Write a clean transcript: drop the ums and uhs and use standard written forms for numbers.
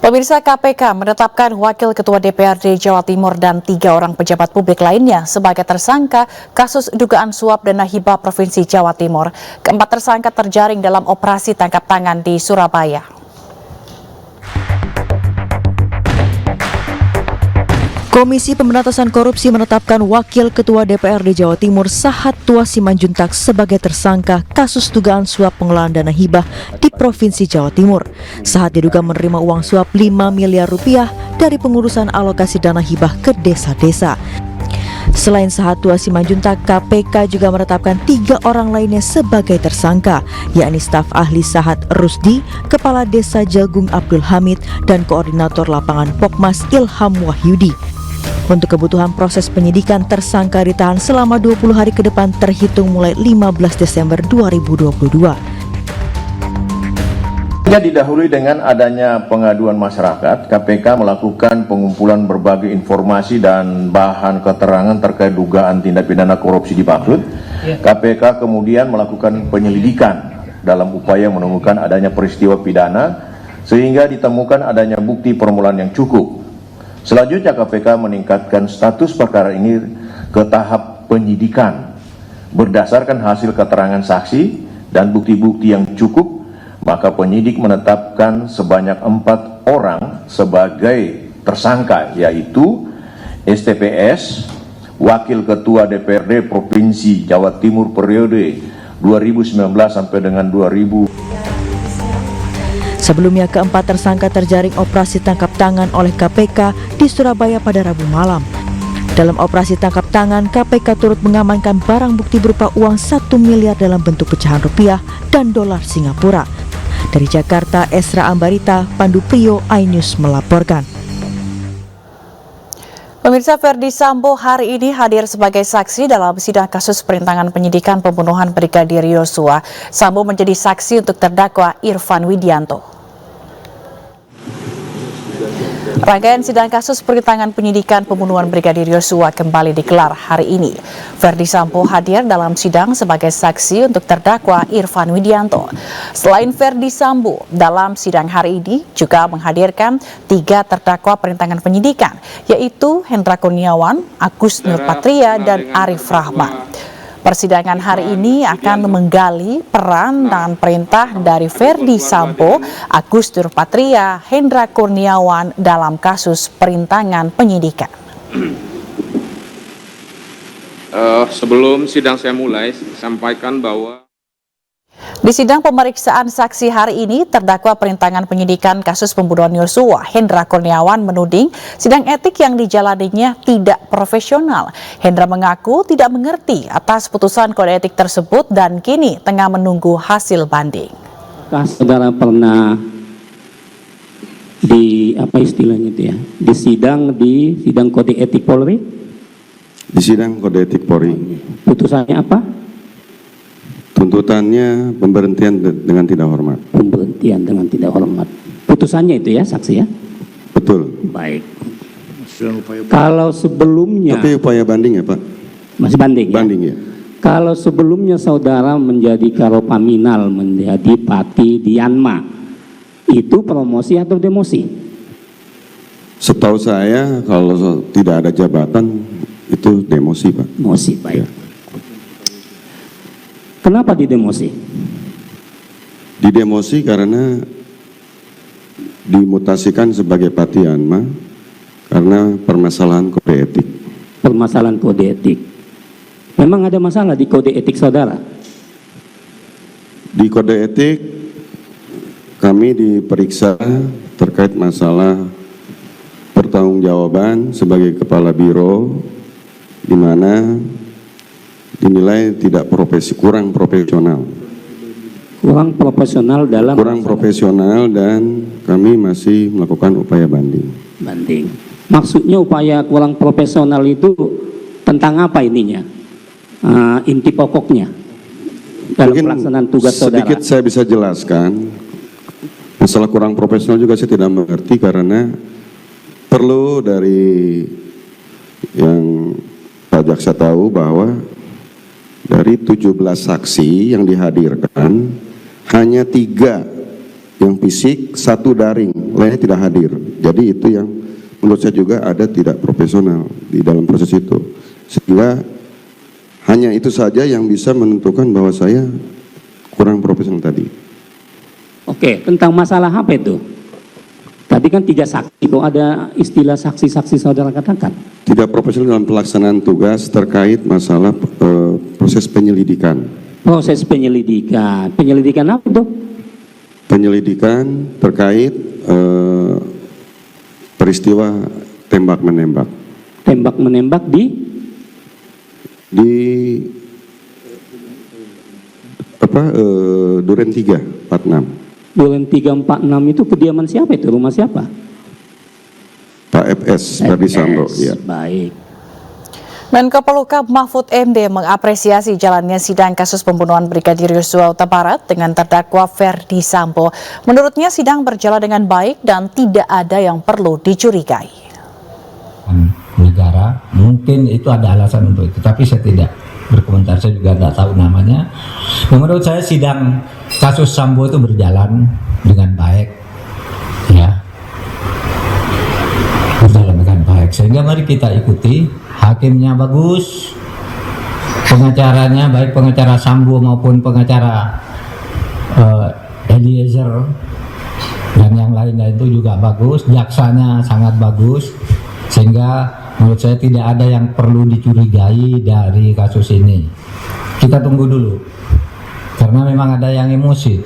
Pemirsa, KPK menetapkan Wakil Ketua DPRD Jawa Timur dan 3 orang pejabat publik lainnya sebagai tersangka kasus dugaan suap dana hibah Provinsi Jawa Timur. Keempat tersangka terjaring dalam operasi tangkap tangan di Surabaya. Komisi Pemberantasan Korupsi menetapkan Wakil Ketua DPRD Jawa Timur Sahat Tua Simanjuntak sebagai tersangka kasus dugaan suap pengelolaan dana hibah di Provinsi Jawa Timur. Sahat diduga menerima uang suap 5 miliar rupiah dari pengurusan alokasi dana hibah ke desa-desa. Selain Sahat Tua Simanjuntak, KPK juga menetapkan 3 orang lainnya sebagai tersangka, yakni staf ahli Sahat Rusdi, Kepala Desa Jagung Abdul Hamid, dan Koordinator Lapangan Pokmas Ilham Wahyudi. Untuk kebutuhan proses penyidikan, tersangka ditahan selama 20 hari ke depan terhitung mulai 15 Desember 2022. Didahului dengan adanya pengaduan masyarakat, KPK melakukan pengumpulan berbagai informasi dan bahan keterangan terkait dugaan tindak pidana korupsi di Bahrut. KPK kemudian melakukan penyelidikan dalam upaya menemukan adanya peristiwa pidana sehingga ditemukan adanya bukti permulaan yang cukup. Selanjutnya KPK meningkatkan status perkara ini ke tahap penyidikan. Berdasarkan hasil keterangan saksi dan bukti-bukti yang cukup, maka penyidik menetapkan sebanyak 4 orang sebagai tersangka, yaitu STPS, Wakil Ketua DPRD Provinsi Jawa Timur periode 2019 sampai dengan 2000. Sebelumnya, keempat tersangka terjaring operasi tangkap tangan oleh KPK di Surabaya pada Rabu malam. Dalam operasi tangkap tangan, KPK turut mengamankan barang bukti berupa uang 1 miliar dalam bentuk pecahan rupiah dan dolar Singapura. Dari Jakarta, Esra Ambarita, Pandu Priyo, iNews melaporkan. Pemirsa, Verdi Sambo hari ini hadir sebagai saksi dalam sidang kasus perintangan penyidikan pembunuhan Brigadir Yosua. Sambo menjadi saksi untuk terdakwa Irfan Widianto. Rangkaian sidang kasus perintangan penyidikan pembunuhan Brigadir Yosua kembali digelar hari ini. Verdi Sambo hadir dalam sidang sebagai saksi untuk terdakwa Irfan Widianto. Selain Verdi Sambo, dalam sidang hari ini juga menghadirkan 3 terdakwa perintangan penyidikan, yaitu Hendra Kurniawan, Agus Nurpatria, dan Arif Rahman. Persidangan hari ini akan menggali peran dan perintah dari Verdi Sambo, Agus Nurpatria, Hendra Kurniawan dalam kasus perintangan penyidikan. Sebelum sidang saya mulai, sampaikan bahwa di sidang pemeriksaan saksi hari ini, terdakwa perintangan penyidikan kasus pembunuhan Yosua, Hendra Kurniawan, menuding sidang etik yang dijalaninya tidak profesional. Hendra mengaku tidak mengerti atas putusan kode etik tersebut dan kini tengah menunggu hasil banding. Apakah saudara pernah di sidang kode etik Polri? Di sidang kode etik Polri. Putusannya apa? Tuntutannya pemberhentian dengan tidak hormat. Pemberhentian dengan tidak hormat. Putusannya itu ya, saksi ya? Betul. Baik. Kalau sebelumnya... Tapi upaya banding ya, Pak? Masih banding ya? Banding ya. Kalau sebelumnya saudara menjadi Karopaminal, menjadi Pati Dianma, itu promosi atau demosi? Setahu saya kalau tidak ada jabatan, itu demosi, Pak. Demosi, baik. Ya. Kenapa didemosi? Didemosi karena dimutasikan sebagai Pati Dianma karena permasalahan kode etik. Permasalahan kode etik. Memang ada masalah di kode etik saudara? Di kode etik kami diperiksa terkait masalah pertanggungjawaban sebagai kepala biro, di mana dinilai kurang profesional. Kurang profesional dalam kurang profesional dan kami masih melakukan upaya banding. Banding. Maksudnya upaya kurang profesional itu tentang apa ininya? Inti pokoknya dalam Mungkin pelaksanaan tugas saudara. Sedikit saya bisa jelaskan. Masalah kurang profesional juga saya tidak mengerti karena perlu dari yang Pak Jaksa tahu bahwa dari 17 saksi yang dihadirkan, hanya 3 yang fisik, 1 daring, lainnya tidak hadir. Jadi itu yang menurut saya juga ada tidak profesional di dalam proses itu. Sehingga hanya itu saja yang bisa menentukan bahwa saya kurang profesional tadi. Oke, tentang masalah apa itu? Tadi kan 3 saksi, kok ada istilah saksi-saksi saudara katakan? Tidak profesional dalam pelaksanaan tugas terkait masalah proses penyelidikan. Proses penyelidikan. Penyelidikan apa itu? Penyelidikan terkait peristiwa tembak-menembak. Tembak-menembak di Duren 346. Duren 346 itu kediaman siapa itu? Rumah siapa? Pak FS Ferdi Sambo. Ya. Baik. Menko Polhukam Mahfud MD mengapresiasi jalannya sidang kasus pembunuhan Brigadir Yosua Huta Barat dengan terdakwa Ferdi Sambo. Menurutnya sidang berjalan dengan baik dan tidak ada yang perlu dicurigai. Negara mungkin itu ada alasan untuk itu, tapi saya tidak berkomentar, saya juga tidak tahu namanya. Menurut saya sidang kasus Sambo itu berjalan dengan baik, ya, berjalan dengan baik, sehingga mari kita ikuti. Hakimnya bagus, pengacaranya baik pengacara Sambo maupun pengacara Eliezer dan yang lainnya itu juga bagus, jaksanya sangat bagus, sehingga menurut saya tidak ada yang perlu dicurigai dari kasus ini. Kita tunggu dulu, karena memang ada yang emosi.